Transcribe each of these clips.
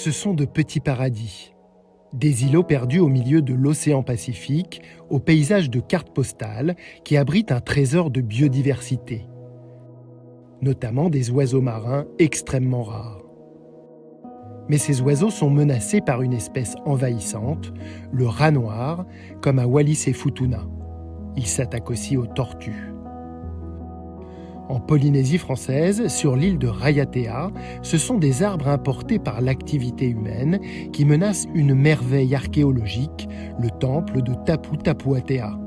Ce sont de petits paradis. Des îlots perdus au milieu de l'océan Pacifique, au paysage de cartes postales qui abritent un trésor de biodiversité, notamment des oiseaux marins extrêmement rares. Mais ces oiseaux sont menacés par une espèce envahissante, le rat noir, comme à Wallis et Futuna. Il s'attaque aussi aux tortues. En Polynésie française, sur l'île de Raiatea, ce sont des arbres importés par l'activité humaine qui menacent une merveille archéologique, le temple de Tapu Tapuatea.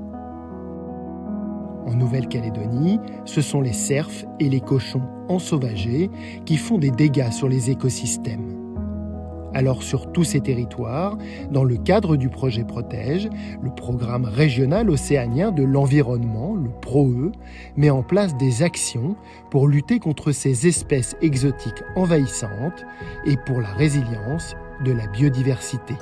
En Nouvelle-Calédonie, ce sont les cerfs et les cochons ensauvagés qui font des dégâts sur les écosystèmes. Alors sur tous ces territoires, dans le cadre du projet Protège, le programme régional océanien de l'environnement, le PROE, met en place des actions pour lutter contre ces espèces exotiques envahissantes et pour la résilience de la biodiversité.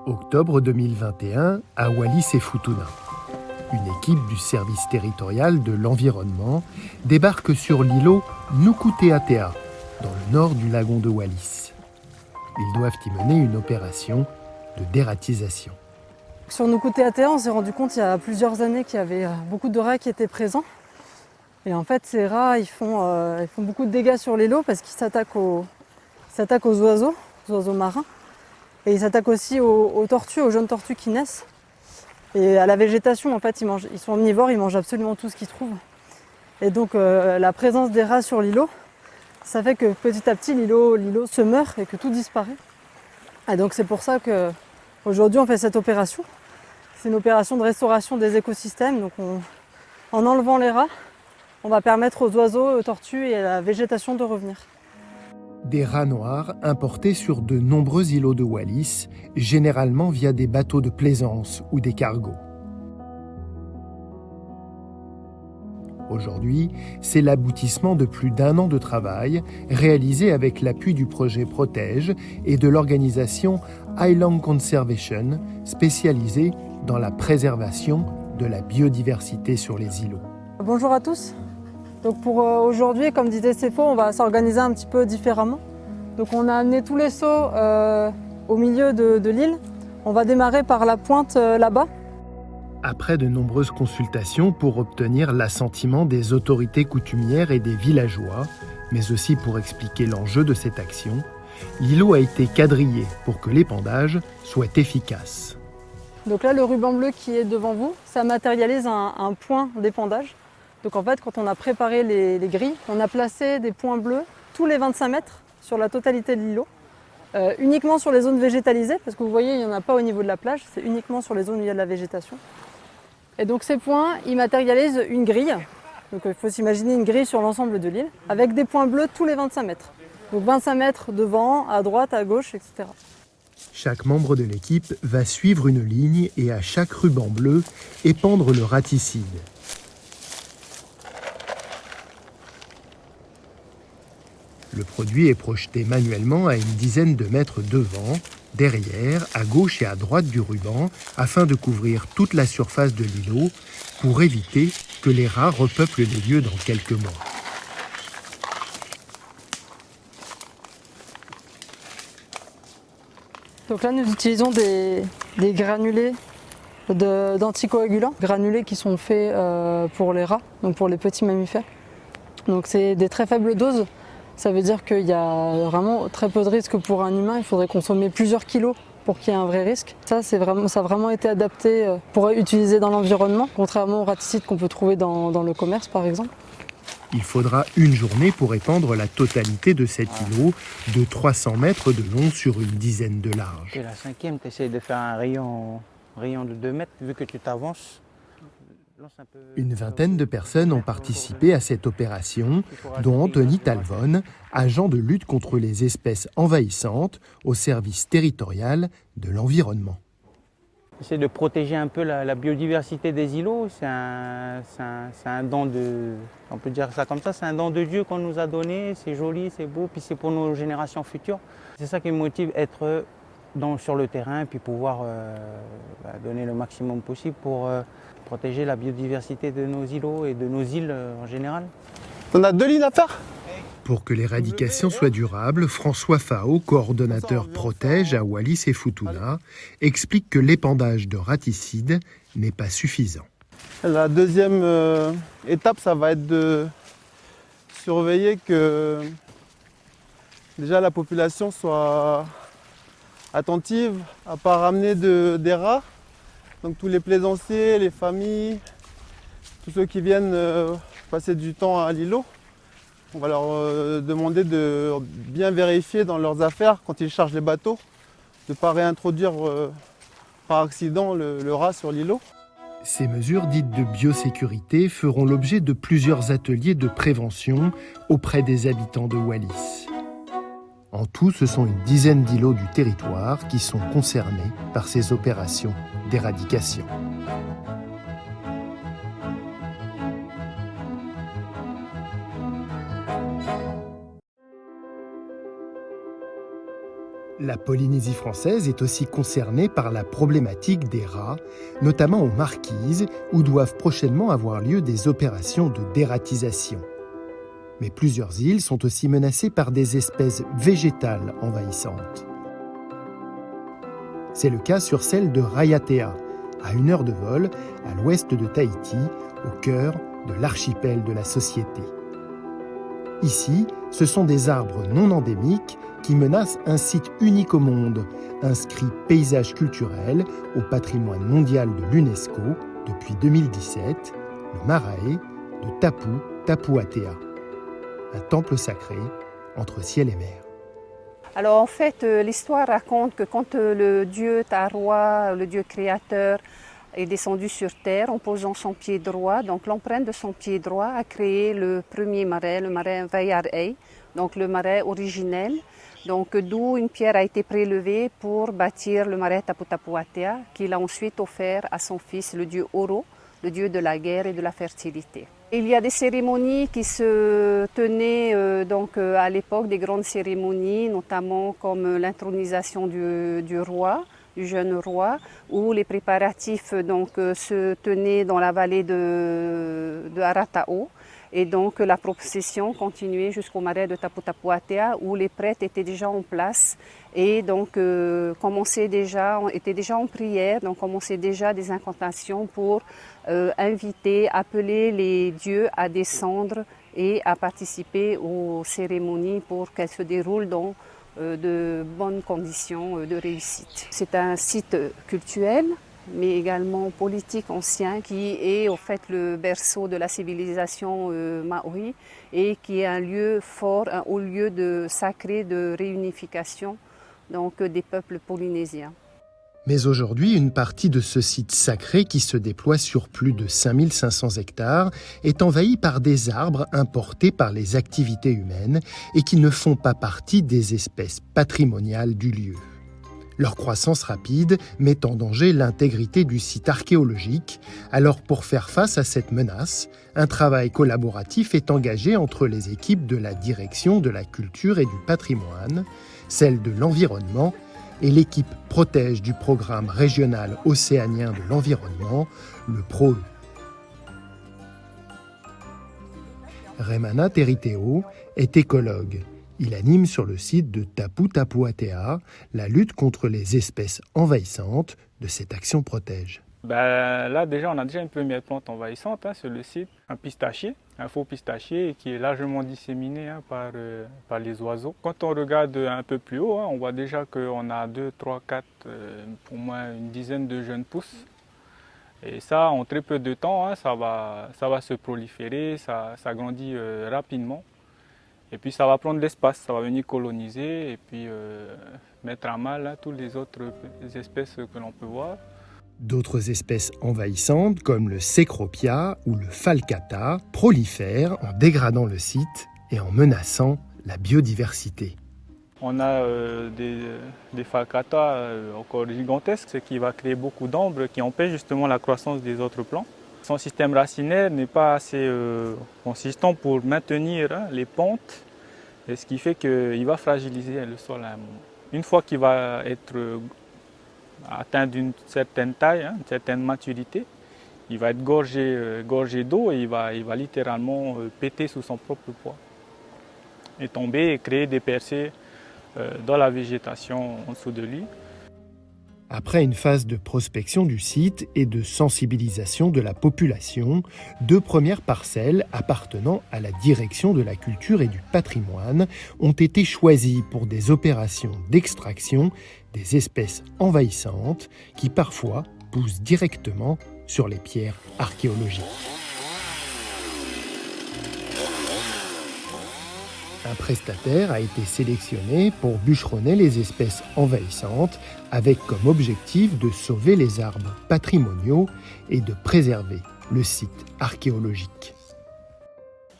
Octobre 2021, à Wallis et Futuna. Une équipe du service territorial de l'environnement débarque sur l'îlot Nuku'teatea, dans le nord du lagon de Wallis. Ils doivent y mener une opération de dératisation. Sur Nuku'teatea, on s'est rendu compte il y a plusieurs années qu'il y avait beaucoup de rats qui étaient présents. Et en fait, ces rats, ils font beaucoup de dégâts sur l'îlot parce qu'ils s'attaquent aux oiseaux marins. Et ils s'attaquent aussi aux tortues, aux jeunes tortues qui naissent. Et à la végétation, en fait, ils sont omnivores, ils mangent absolument tout ce qu'ils trouvent. Et donc la présence des rats sur l'îlot, ça fait que petit à petit l'îlot se meurt et que tout disparaît. Et donc c'est pour ça qu'aujourd'hui on fait cette opération. C'est une opération de restauration des écosystèmes. Donc en enlevant les rats, on va permettre aux oiseaux, aux tortues et à la végétation de revenir. Des rats noirs importés sur de nombreux îlots de Wallis, généralement via des bateaux de plaisance ou des cargos. Aujourd'hui, c'est l'aboutissement de plus d'1 an de travail réalisé avec l'appui du projet Protège et de l'organisation Island Conservation, spécialisée dans la préservation de la biodiversité sur les îlots. Bonjour à tous. Donc pour aujourd'hui, comme disait Sefo, on va s'organiser un petit peu différemment. Donc on a amené tous les seaux au milieu de l'île. On va démarrer par la pointe là-bas. Après de nombreuses consultations pour obtenir l'assentiment des autorités coutumières et des villageois, mais aussi pour expliquer l'enjeu de cette action, l'îlot a été quadrillé pour que l'épandage soit efficace. Donc là, le ruban bleu qui est devant vous, ça matérialise un point d'épandage. Donc en fait, quand on a préparé les grilles, on a placé des points bleus tous les 25 mètres sur la totalité de l'îlot, uniquement sur les zones végétalisées, parce que vous voyez, il n'y en a pas au niveau de la plage, c'est uniquement sur les zones où il y a de la végétation. Et donc ces points, ils matérialisent une grille. Donc il faut s'imaginer une grille sur l'ensemble de l'île, avec des points bleus tous les 25 mètres. Donc 25 mètres devant, à droite, à gauche, etc. Chaque membre de l'équipe va suivre une ligne et à chaque ruban bleu, épandre le raticide. Le produit est projeté manuellement à une dizaine de mètres devant, derrière, à gauche et à droite du ruban, afin de couvrir toute la surface de l'îlot pour éviter que les rats repeuplent les lieux dans quelques mois. Donc là, nous utilisons des granulés d'anticoagulants, granulés qui sont faits pour les rats, donc pour les petits mammifères. Donc c'est des très faibles doses. Ça veut dire qu'il y a vraiment très peu de risques pour un humain. Il faudrait consommer plusieurs kilos pour qu'il y ait un vrai risque. Ça a vraiment été adapté pour utiliser dans l'environnement, contrairement aux raticides qu'on peut trouver dans le commerce par exemple. Il faudra une journée pour épandre la totalité de cet îlot de 300 mètres de long sur une dizaine de large. Et la cinquième, tu essaies de faire un rayon de 2 mètres, vu que tu t'avances. Une vingtaine de personnes ont participé à cette opération, dont Anthony Talvon, agent de lutte contre les espèces envahissantes au service territorial de l'environnement. Essayer de protéger un peu la biodiversité des îlots, c'est un don de, on peut dire ça comme ça, c'est un don de Dieu qu'on nous a donné, c'est joli, c'est beau, puis c'est pour nos générations futures. C'est ça qui me motive, être sur le terrain et puis pouvoir donner le maximum possible pour protéger la biodiversité de nos îlots et de nos îles en général. On a 2 lignes à faire? Pour que l'éradication soit durable, François Fao, coordonnateur protège à Wallis et Futuna, explique que l'épandage de raticides n'est pas suffisant. La deuxième étape, ça va être de surveiller que déjà la population soit attentive à ne pas ramener des rats. Donc tous les plaisanciers, les familles, tous ceux qui viennent passer du temps à l'îlot, on va leur demander de bien vérifier dans leurs affaires quand ils chargent les bateaux, de ne pas réintroduire par accident le rat sur l'îlot. Ces mesures dites de biosécurité feront l'objet de plusieurs ateliers de prévention auprès des habitants de Wallis. En tout, ce sont une dizaine d'îlots du territoire qui sont concernés par ces opérations d'éradication. La Polynésie française est aussi concernée par la problématique des rats, notamment aux Marquises, où doivent prochainement avoir lieu des opérations de dératisation. Mais plusieurs îles sont aussi menacées par des espèces végétales envahissantes. C'est le cas sur celle de Raiatea, à 1 heure de vol, à l'ouest de Tahiti, au cœur de l'archipel de la Société. Ici, ce sont des arbres non endémiques qui menacent un site unique au monde, inscrit paysage culturel au patrimoine mondial de l'UNESCO depuis 2017, le Marae de Tapu Tapuatea, un temple sacré entre ciel et mer. Alors en fait, l'histoire raconte que quand le dieu Taroa, le dieu créateur, est descendu sur terre en posant son pied droit, donc l'empreinte de son pied droit a créé le premier marais, le marais Vaiarei, donc le marais originel, donc d'où une pierre a été prélevée pour bâtir le marais Tapu Tapuatea, qu'il a ensuite offert à son fils, le dieu Oro, le dieu de la guerre et de la fertilité. Il y a des cérémonies qui se tenaient à l'époque, des grandes cérémonies, notamment comme l'intronisation du roi, du jeune roi, où les préparatifs se tenaient dans la vallée de Aratao. Et donc la procession continuait jusqu'au marais de Tapu Tapuatea, où les prêtres étaient déjà en place et donc étaient déjà en prière, donc commençaient déjà des incantations pour appeler les dieux à descendre et à participer aux cérémonies pour qu'elles se déroulent dans de bonnes conditions de réussite. C'est un site cultuel, mais également politique ancien, qui est au fait le berceau de la civilisation maori et qui est un lieu fort, un haut lieu sacré de réunification des peuples polynésiens. Mais aujourd'hui, une partie de ce site sacré qui se déploie sur plus de 5500 hectares est envahie par des arbres importés par les activités humaines et qui ne font pas partie des espèces patrimoniales du lieu. Leur croissance rapide met en danger l'intégrité du site archéologique. Alors pour faire face à cette menace, un travail collaboratif est engagé entre les équipes de la direction de la culture et du patrimoine, celle de l'environnement et l'équipe protège du programme régional océanien de l'environnement, le PROE. Remana Teriteo est écologue. Il anime sur le site de Tapu Tapuatea la lutte contre les espèces envahissantes de cette action protège. Là déjà on a déjà une première plante envahissante sur le site, un pistachier, un faux pistachier qui est largement disséminé par les oiseaux. Quand on regarde un peu plus haut, on voit déjà qu'on a 2, 3, 4, pour moi une dizaine de jeunes pousses. Et ça, en très peu de temps, ça va se proliférer, ça grandit rapidement. Et puis ça va prendre l'espace, ça va venir coloniser et puis mettre à mal toutes les autres espèces que l'on peut voir. D'autres espèces envahissantes, comme le Cecropia ou le Falcata, prolifèrent en dégradant le site et en menaçant la biodiversité. On a des Falcata encore gigantesques, ce qui va créer beaucoup d'ombre, qui empêche justement la croissance des autres plants. Son système racinaire n'est pas assez consistant pour maintenir les pentes, et ce qui fait qu'il va fragiliser le sol à un moment. Une fois qu'il va être atteint d'une certaine taille, une certaine maturité, il va être gorgé d'eau et il va littéralement péter sous son propre poids et tomber et créer des percées dans la végétation en dessous de lui. Après une phase de prospection du site et de sensibilisation de la population, 2 premières parcelles appartenant à la direction de la culture et du patrimoine ont été choisies pour des opérations d'extraction des espèces envahissantes qui parfois poussent directement sur les pierres archéologiques. Un prestataire a été sélectionné pour bûcheronner les espèces envahissantes avec comme objectif de sauver les arbres patrimoniaux et de préserver le site archéologique.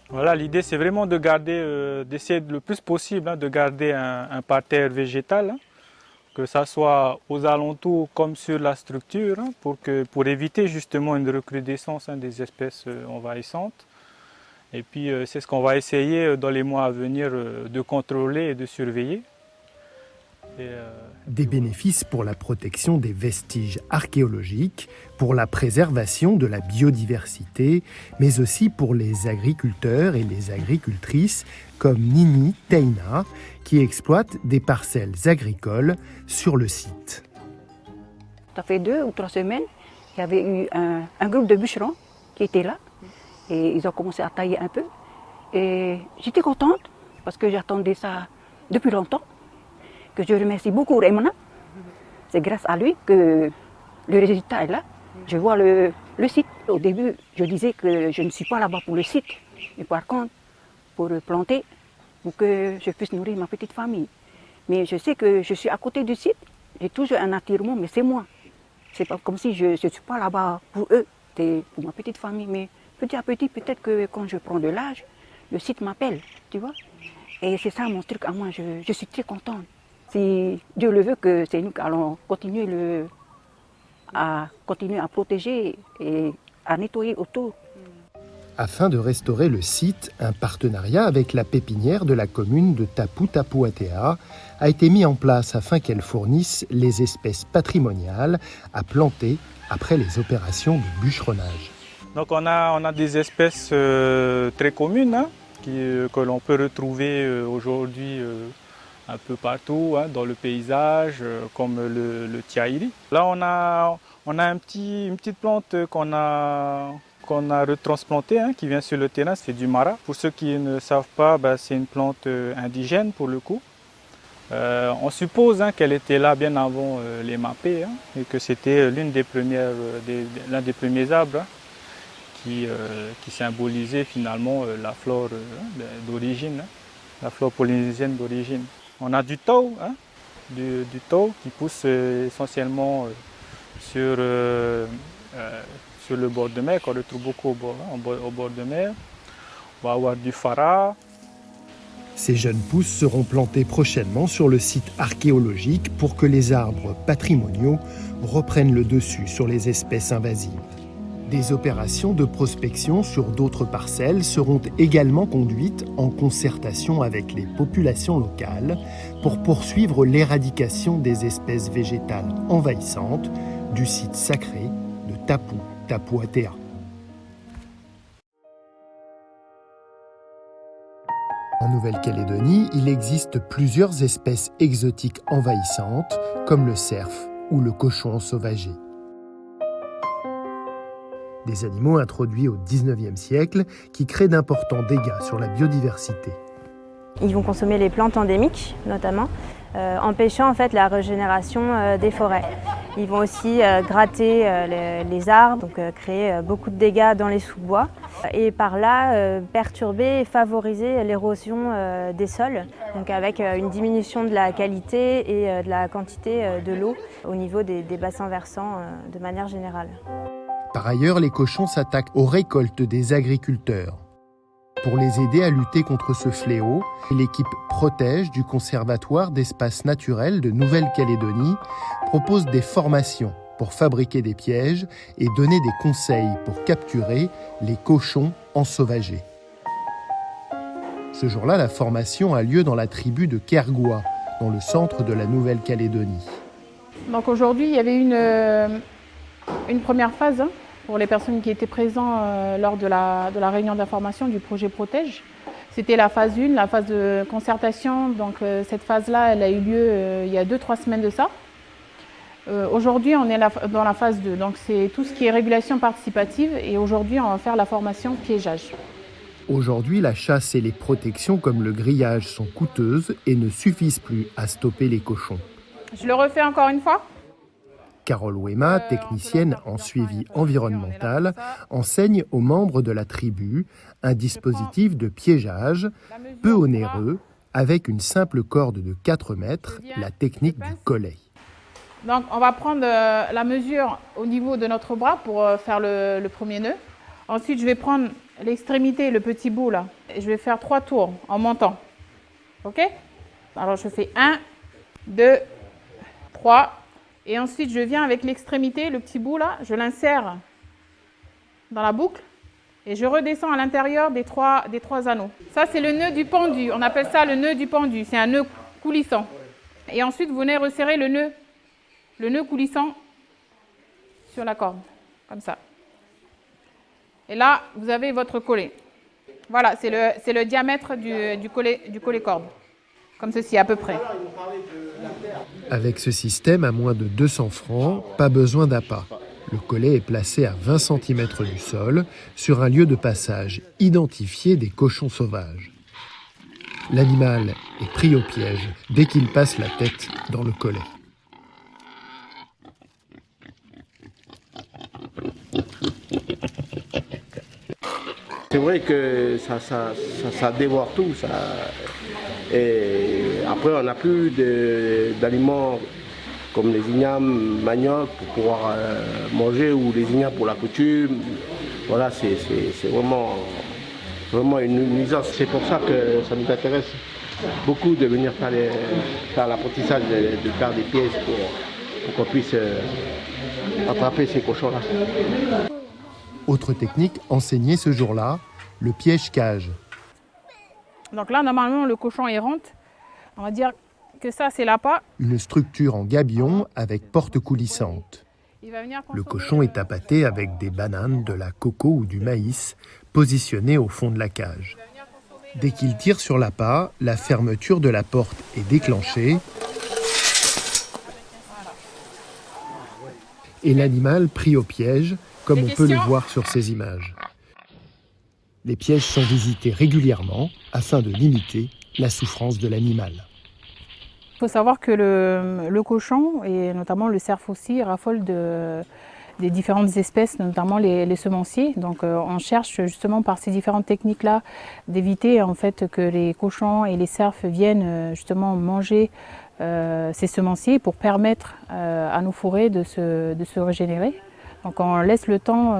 Voilà, l'idée c'est vraiment de garder, d'essayer le plus possible de garder un parterre végétal, que ça soit aux alentours comme sur la structure, pour éviter justement une recrudescence des espèces envahissantes. Et puis c'est ce qu'on va essayer dans les mois à venir de contrôler et de surveiller. Des bénéfices pour la protection des vestiges archéologiques, pour la préservation de la biodiversité, mais aussi pour les agriculteurs et les agricultrices comme Nini Teina, qui exploitent des parcelles agricoles sur le site. Ça fait 2 ou 3 semaines, il y avait eu un groupe de bûcherons qui était là. Et ils ont commencé à tailler un peu. Et j'étais contente parce que j'attendais ça depuis longtemps. Que je remercie beaucoup Raymond. C'est grâce à lui que le résultat est là. Je vois le site. Au début, je disais que je ne suis pas là-bas pour le site. Mais par contre, pour planter, pour que je puisse nourrir ma petite famille. Mais je sais que je suis à côté du site. J'ai toujours un attirement, mais c'est moi. C'est pas comme si je ne suis pas là-bas pour eux. C'est pour ma petite famille. Mais petit à petit, peut-être que quand je prends de l'âge, le site m'appelle, tu vois. Et c'est ça mon truc à moi, je suis très contente. Si Dieu le veut, que c'est nous qui allons continuer à protéger et à nettoyer autour. Afin de restaurer le site, un partenariat avec la pépinière de la commune de Tapu-Tapu-Atea a été mis en place afin qu'elle fournisse les espèces patrimoniales à planter après les opérations de bûcheronnage. Donc on a des espèces très communes que l'on peut retrouver aujourd'hui un peu partout dans le paysage, comme le tiaïri. Là on a une petite plante qu'on a retransplantée, qui vient sur le terrain, c'est du mara. Pour ceux qui ne savent pas, c'est une plante indigène pour le coup. On suppose qu'elle était là bien avant les mappés, et que c'était l'un des premiers arbres qui symbolisait finalement la flore d'origine, la flore polynésienne d'origine. On a du tau, du tau qui pousse essentiellement sur le bord de mer, qu'on retrouve beaucoup au bord de mer. On va avoir du fara. Ces jeunes pousses seront plantées prochainement sur le site archéologique pour que les arbres patrimoniaux reprennent le dessus sur les espèces invasives. Des opérations de prospection sur d'autres parcelles seront également conduites en concertation avec les populations locales pour poursuivre l'éradication des espèces végétales envahissantes du site sacré de Tapu-Tapu-Atea. En Nouvelle-Calédonie, il existe plusieurs espèces exotiques envahissantes comme le cerf ou le cochon sauvager. Des animaux introduits au XIXe siècle qui créent d'importants dégâts sur la biodiversité. Ils vont consommer les plantes endémiques notamment, empêchant en fait la régénération des forêts. Ils vont aussi gratter les arbres, donc créer beaucoup de dégâts dans les sous-bois et par là perturber et favoriser l'érosion des sols, donc avec une diminution de la qualité et de la quantité de l'eau au niveau des bassins versants de manière générale. Par ailleurs, les cochons s'attaquent aux récoltes des agriculteurs. Pour les aider à lutter contre ce fléau, l'équipe Protège du Conservatoire d'espaces naturels de Nouvelle-Calédonie propose des formations pour fabriquer des pièges et donner des conseils pour capturer les cochons ensauvagés. Ce jour-là, la formation a lieu dans la tribu de Kergoua, dans le centre de la Nouvelle-Calédonie. Donc aujourd'hui, il y avait une première phase pour les personnes qui étaient présentes lors de la réunion d'information du projet Protège. C'était la phase 1, la phase de concertation. Donc cette phase-là, elle a eu lieu il y a 2-3 semaines de ça. Aujourd'hui, on est dans la phase 2. Donc c'est tout ce qui est régulation participative. Et aujourd'hui, on va faire la formation piégeage. Aujourd'hui, la chasse et les protections comme le grillage sont coûteuses et ne suffisent plus à stopper les cochons. Je le refais encore une fois. Carole Wema, technicienne en suivi environnemental, enseigne aux membres de la tribu un dispositif de piégeage peu onéreux avec une simple corde de 4 mètres, la technique du collet. Donc on va prendre la mesure au niveau de notre bras pour faire le premier nœud. Ensuite, je vais prendre l'extrémité, le petit bout là, et je vais faire 3 tours en montant. Ok? Alors je fais 1, 2, 3. Et ensuite, je viens avec l'extrémité, le petit bout là, je l'insère dans la boucle et je redescends à l'intérieur des trois anneaux. Ça, c'est le nœud du pendu. On appelle ça le nœud du pendu. C'est un nœud coulissant. Et ensuite, vous venez resserrer le nœud coulissant sur la corde, comme ça. Et là, vous avez votre collet. Voilà, c'est le diamètre du collet corde. Comme ceci, à peu près. Avec ce système, à moins de 200 francs, pas besoin d'appât. Le collet est placé à 20 cm du sol, sur un lieu de passage identifié des cochons sauvages. L'animal est pris au piège dès qu'il passe la tête dans le collet. C'est vrai que ça dévore tout. Et après, on n'a plus d'aliments comme les ignames, manioc pour pouvoir manger ou les ignames pour la coutume. Voilà, c'est vraiment une nuisance. C'est pour ça que ça nous intéresse beaucoup de venir faire l'apprentissage, de faire des pièges pour qu'on puisse attraper ces cochons-là. Autre technique enseignée ce jour-là, le piège-cage. Donc là, normalement, le cochon il rentre. On va dire que ça, c'est l'appât. Une structure en gabion avec porte coulissante. Le cochon est appâté avec des bananes, de la coco ou du maïs, positionnés au fond de la cage. Dès qu'il tire sur l'appât, la fermeture de la porte est déclenchée et l'animal pris au piège, comme on peut le voir sur ces images. Les pièges sont visités régulièrement afin de limiter la souffrance de l'animal. Il faut savoir que le cochon, et notamment le cerf aussi, raffole des différentes espèces, notamment les semenciers. Donc on cherche justement par ces différentes techniques-là d'éviter en fait que les cochons et les cerfs viennent justement manger ces semenciers pour permettre à nos forêts de se régénérer. Donc on laisse le temps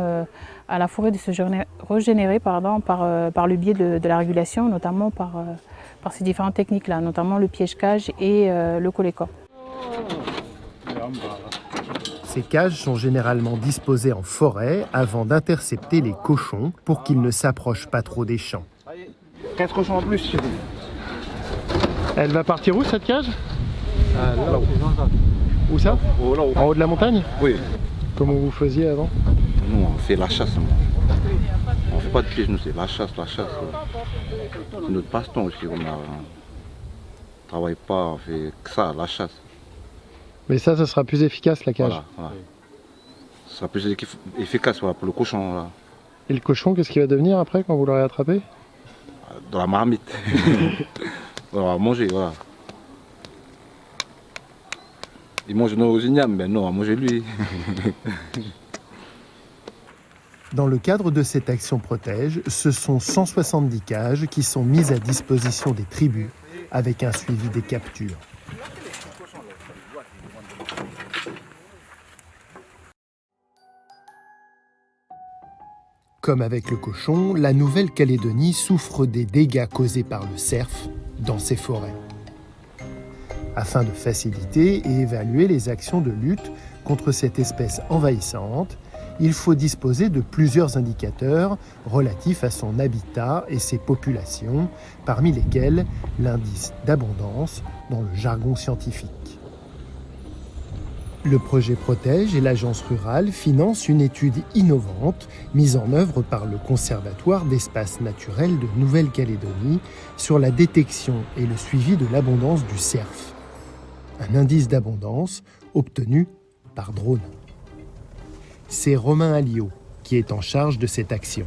à la forêt de se régénérer par le biais de la régulation, notamment par ces différentes techniques-là, notamment le piège-cage et le collet-corde. Ces cages sont généralement disposées en forêt avant d'intercepter les cochons pour qu'ils ne s'approchent pas trop des champs. 15 cochons en plus. Elle va partir où cette cage? Là-haut. Où ça? Là-haut. En haut de la montagne? Oui. Comment vous faisiez avant? Nous, on fait la chasse. On ne fait pas de piège, nous, c'est la chasse. C'est notre passe-temps aussi. On ne travaille pas, on fait que ça, la chasse. Mais ça sera plus efficace, la cage. Voilà. Ça sera plus efficace pour le cochon. Là. Et le cochon, qu'est-ce qu'il va devenir après quand vous l'aurez attrapé? Dans la marmite. On va manger, voilà. Il mange nos ignames, mais non, on va manger lui. Dans le cadre de cette action protège, ce sont 170 cages qui sont mises à disposition des tribus avec un suivi des captures. Comme avec le cochon, la Nouvelle-Calédonie souffre des dégâts causés par le cerf dans ses forêts. Afin de faciliter et évaluer les actions de lutte contre cette espèce envahissante, il faut disposer de plusieurs indicateurs relatifs à son habitat et ses populations, parmi lesquels l'indice d'abondance dans le jargon scientifique. Le projet Protège et l'Agence rurale financent une étude innovante mise en œuvre par le Conservatoire d'espaces naturels de Nouvelle-Calédonie sur la détection et le suivi de l'abondance du cerf. Un indice d'abondance obtenu par drone. C'est Romain Alliot qui est en charge de cette action.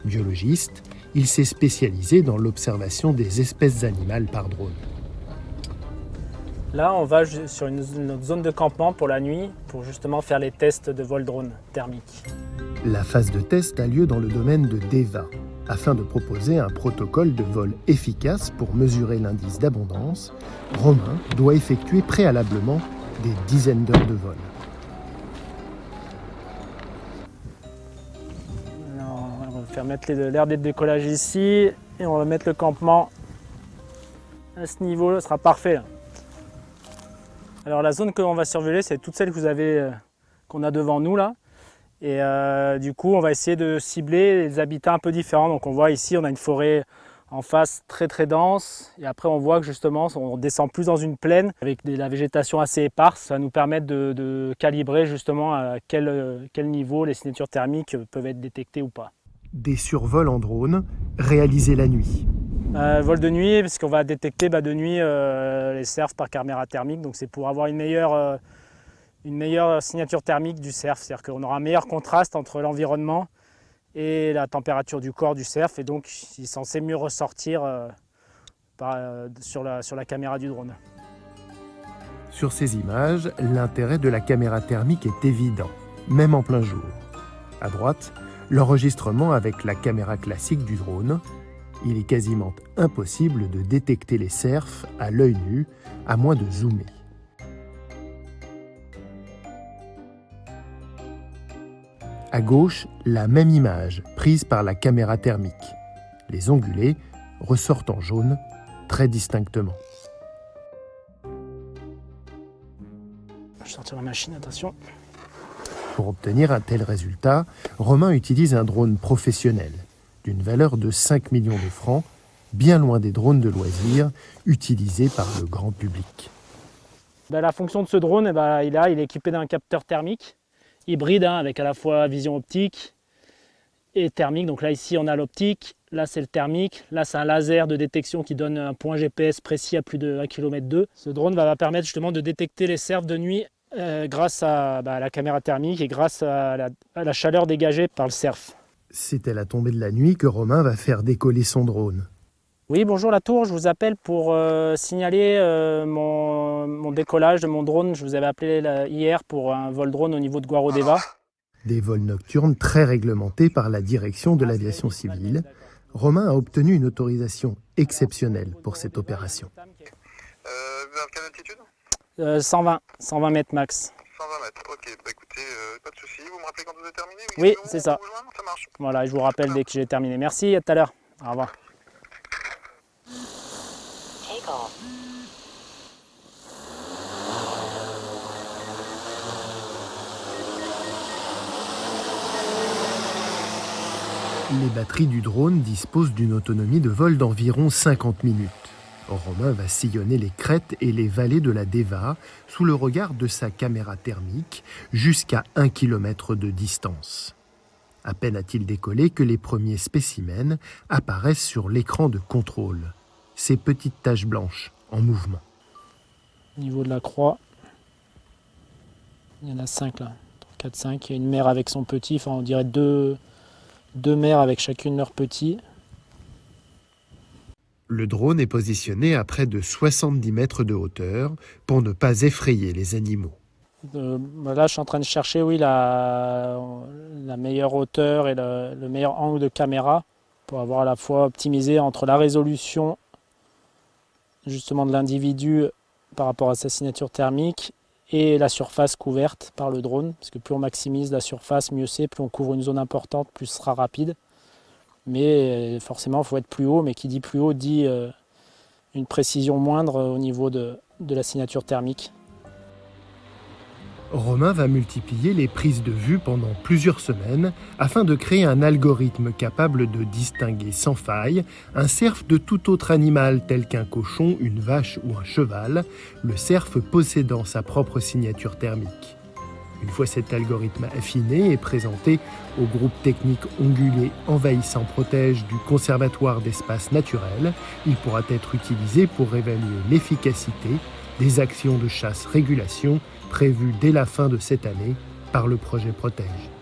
Biologiste, il s'est spécialisé dans l'observation des espèces animales par drone. Là, on va sur notre zone de campement pour la nuit, pour justement faire les tests de vol drone thermique. La phase de test a lieu dans le domaine de Deva, afin de proposer un protocole de vol efficace pour mesurer l'indice d'abondance. Romain doit effectuer préalablement des dizaines d'heures de vol. Alors, on va faire mettre l'aire de décollage ici, et on va mettre le campement à ce niveau, ce sera parfait. Là. Alors la zone qu'on va surveiller, c'est toute celle que vous avez, qu'on a devant nous là. Et du coup, on va essayer de cibler les habitats un peu différents. Donc on voit ici, on a une forêt en face très très dense. Et après, on voit que justement, on descend plus dans une plaine avec de la végétation assez éparse. Ça va nous permettre de calibrer justement à quel niveau les signatures thermiques peuvent être détectées ou pas. Des survols en drone réalisés la nuit. Vol de nuit, parce qu'on va détecter de nuit les cerfs par caméra thermique. Donc c'est pour avoir une meilleure signature thermique du cerf. C'est-à-dire qu'on aura un meilleur contraste entre l'environnement et la température du corps du cerf. Et donc il est censé mieux ressortir sur la caméra du drone. Sur ces images, l'intérêt de la caméra thermique est évident, même en plein jour. À droite, l'enregistrement avec la caméra classique du drone. Il est quasiment impossible de détecter les cerfs à l'œil nu, à moins de zoomer. À gauche, la même image, prise par la caméra thermique. Les ongulés ressortent en jaune, très distinctement. Je sortir la machine, attention. Pour obtenir un tel résultat, Romain utilise un drone professionnel, d'une valeur de 5 millions de francs, bien loin des drones de loisirs utilisés par le grand public. La fonction de ce drone, il est équipé d'un capteur thermique, hybride, avec à la fois vision optique et thermique. Donc là, ici, on a l'optique, là, c'est le thermique, là, c'est un laser de détection qui donne un point GPS précis à plus de 1,2 km. Ce drone va permettre justement de détecter les cerfs de nuit grâce à la caméra thermique et grâce à la chaleur dégagée par le cerf. C'est à la tombée de la nuit que Romain va faire décoller son drone. Oui, bonjour la tour, je vous appelle pour signaler mon décollage de mon drone. Je vous avais appelé hier pour un vol drone au niveau de Guarodeva. Des vols nocturnes très réglementés par la direction de l'aviation civile. Romain a obtenu une autorisation exceptionnelle pour cette opération. Vers quelle altitude 120 mètres max. 120 mètres, ok, écoutez, pas de souci. Vous me rappelez quand vous avez terminé? Oui, c'est ça. Ça marche. Voilà, je vous rappelle dès que j'ai terminé. Merci, à tout à l'heure. Au revoir. Les batteries du drone disposent d'une autonomie de vol d'environ 50 minutes. Romain va sillonner les crêtes et les vallées de la Deva sous le regard de sa caméra thermique jusqu'à 1 km de distance. À peine a-t-il décollé que les premiers spécimens apparaissent sur l'écran de contrôle. Ces petites taches blanches en mouvement. Au niveau de la croix, il y en a 5 là. 4, 5. Il y a une mère avec son petit, on dirait deux mères avec chacune leur petit. Le drone est positionné à près de 70 mètres de hauteur pour ne pas effrayer les animaux. Là, je suis en train de chercher la meilleure hauteur et le meilleur angle de caméra pour avoir à la fois optimisé entre la résolution justement de l'individu par rapport à sa signature thermique et la surface couverte par le drone. Parce que plus on maximise la surface, mieux c'est. Plus on couvre une zone importante, plus ce sera rapide. Mais forcément, il faut être plus haut. Mais qui dit plus haut dit une précision moindre au niveau de la signature thermique. Romain va multiplier les prises de vue pendant plusieurs semaines afin de créer un algorithme capable de distinguer sans faille un cerf de tout autre animal tel qu'un cochon, une vache ou un cheval, le cerf possédant sa propre signature thermique. Une fois cet algorithme affiné et présenté au groupe technique ongulé envahissant protège du Conservatoire d'espaces naturels, il pourra être utilisé pour évaluer l'efficacité des actions de chasse-régulation prévues dès la fin de cette année par le projet Protège.